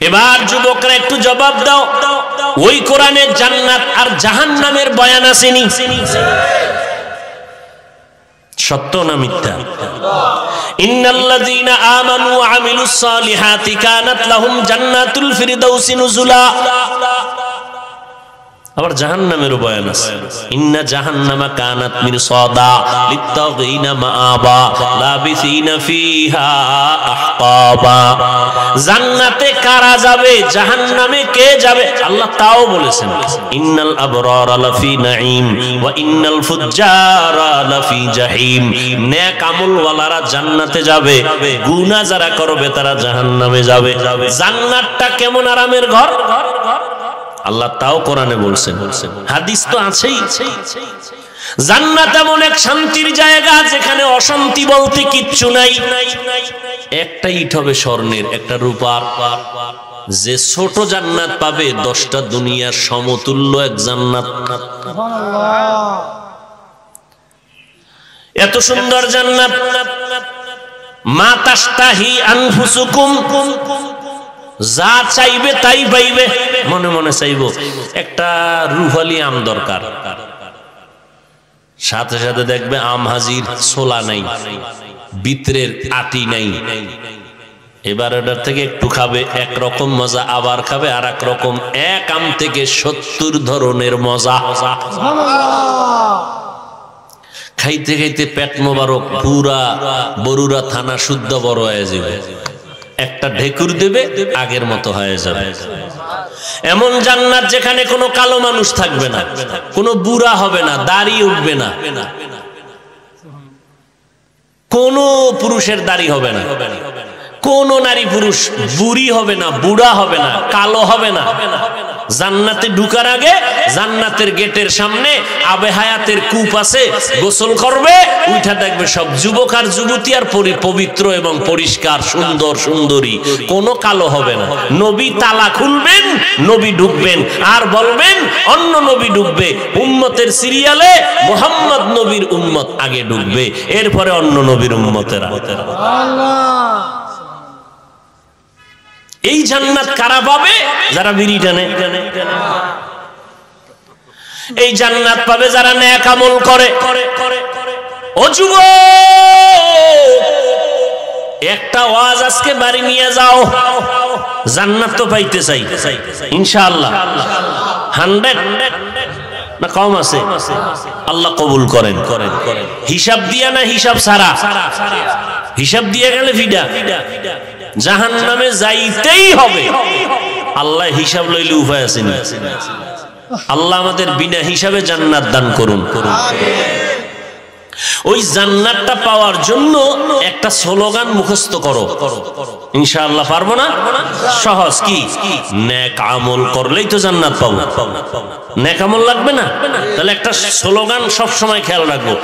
এবার যুবকরা একটু জবাব দাও, ওই কোরআনে জান্নাত আর জাহান্নামের বয়ান আসেনি? সত্য না মিথ্যা? ইন্নাল্লাযীনা আমানু ওয়া আমিলুস সালিহাতি কানাত লাহুম জান্নাতুল ফিরদাউসি নুজুলা। আবার জাহান্নামেরও বয়ান আছে, ইন্না জাহান্নামা কানাত মিরসাদা লিত্তাগীনা মাআবা লাবিসিনা ফিহা আহকাবা। জান্নাতে কারা যাবে, জাহান্নামে কে যাবে, আল্লাহ তাও বলেছেন, ইন্নাল আবরারা লাফি নাঈম ওয়া ইন্নাল ফুজ্জারা লাফি জাহিম। নেক আমলওয়ালারা জান্নাতে যাবে, গুনাহ যারা করবে তারা জাহান্নামে যাবে। জান্নাতটা কেমন আরামের ঘর আল্লাহ তাও কোরআনে বলছেন, হাদিস তো আছেই। জান্নাত এমন এক শান্তির জায়গা যেখানে অশান্তি বলতে কিচ্ছু নাই। একটা ইট হবে স্বর্ণের, একটা রূপার। যে ছোট জান্নাত পাবে 10টা দুনিয়ার সমতুল্য এক জান্নাত। এত সুন্দর জান্নাত, মা তাশতাহি আনফুসুকুম, যা চাইবে তাই পাইবে। মনে মনে চাইবো একটা রুহালি আম দরকার, সাথে সাথে দেখবে আম হাজির, ছোলা নাই, ভিতরের আটি নাই। এবার ওটার থেকে একটু খাবে, একরকম মজা, আবার খাবে আর এক রকম। এক আম থেকে 70 ধরনের মজা। খাইতে খাইতে পেট মোবারক, পুরা বরুরা থানা শুদ্ধ বড় হয়ে যাবে। একটা ঢেকুর দেবে, আগের মতো হয়ে যাবে। এমন জান্নাত যেখানে কোনো কালো মানুষ থাকবে না, কোনো বুড়া হবে না, দাড়ি উঠবে না, কোনো পুরুষের দাড়ি হবে না, কোন নারী পুরুষ বুড়ি হবে না, বুড়া হবে না, কালো হবে না। জান্নাতে ঢুকার আগে জান্নাতের গেটের সামনে আবে হায়াতের কূপ আছে, গোসল করবে, উঠা দেখবে সব যুবক আর যুবতী, আর পবিত্র এবং পরিষ্কার, সুন্দর সুন্দরী, কোনো কালো হবে না। নবী তালা খুলবেন, নবী ঢুকবেন, আর বলবেন অন্য নবী ঢুকবে। উম্মতের সিরিয়ালে মুহাম্মদ নবীর উম্মত আগে ঢুকবে, এরপরে অন্য নবীর উম্মতেরা। এই জান্নাত কারা পাবে? যারা বিড়ি টানে। এই জান্নাত পাবে যারা নেক আমল করে। ও যুবক, একটা ওয়াজ আজকে বাড়ি নিয়ে যাও, জান্নাত তো পাইতে চাই ইনশাআল্লাহ। 100 না কম আছে? আল্লাহ কবুল করেন। হিসাব দিয়া না হিসাব ছাড়া? হিসাব দিয়ে গেলে ফিডা, জাহান্নামে যাইতেই হবে। আল্লাহ হিসাব লইলে উপায় আছে না। আল্লাহ আমাদের বিনা হিসাবে জান্নাত দান করুন। ওই জান্নাতটা পাওয়ার জন্য একটা স্লোগান মুখস্থ করো, ইনশাআল্লাহ। পারবো না? সহজ। কি? নেক আমল করলেই তো জান্নাত পাবো। নেক আমল লাগবে না? তাহলে একটা স্লোগান সব সময় খেয়াল রাখবো,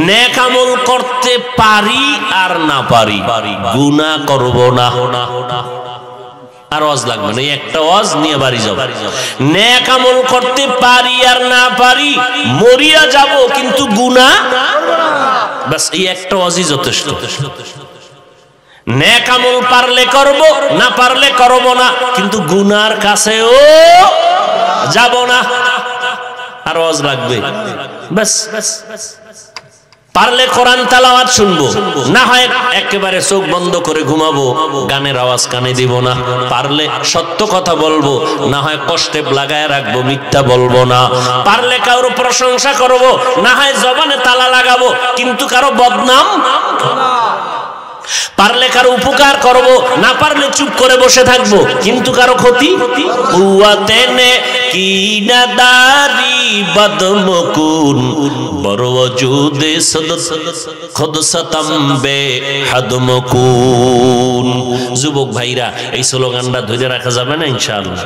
নেক আমল করতে পারি আর না পারি, গুনাহ করব না। আর ওয়াজ লাগবে না, একটা ওয়াজ নিয়ে বাড়ি যাও। নেক আমল করতে পারি আর না পারি, মরিয়া যাব কিন্তু গুনাহ, বাস এই একটা ওয়াজই যথেষ্ট। নেক আমল পারলে করব, না পারলে করব না, কিন্তু গুনার কাছেও যাব না। আর ওয়াজ লাগবে, বাস। পারলে কোরআন তেলাওয়াত শুনবো, না হয় একেবারে চোখ বন্ধ করে ঘুমাবো, গানের আওয়াজ কানে দিব না। পারলে সত্য কথা বলবো, না হয় কষ্টে লাগায় রাখবো, মিথ্যা বলবো না। পারলে কারো প্রশংসা করব, না হয় জবানে তালা লাগাবো, কিন্তু কারো বদনাম। পারলে কারো উপকার করব, না পারলে চুপ করে বসে থাকবো, কিন্তু কারো ক্ষতি। কুয়াতেনে কি নাদারি বদমকুন বড় ওজুদে সদত খুদ সতম্বে হাদমকুন। যুবক ভাইরা, এই স্লোগানটা ধরে রাখা যাবে না ইনশাআল্লাহ?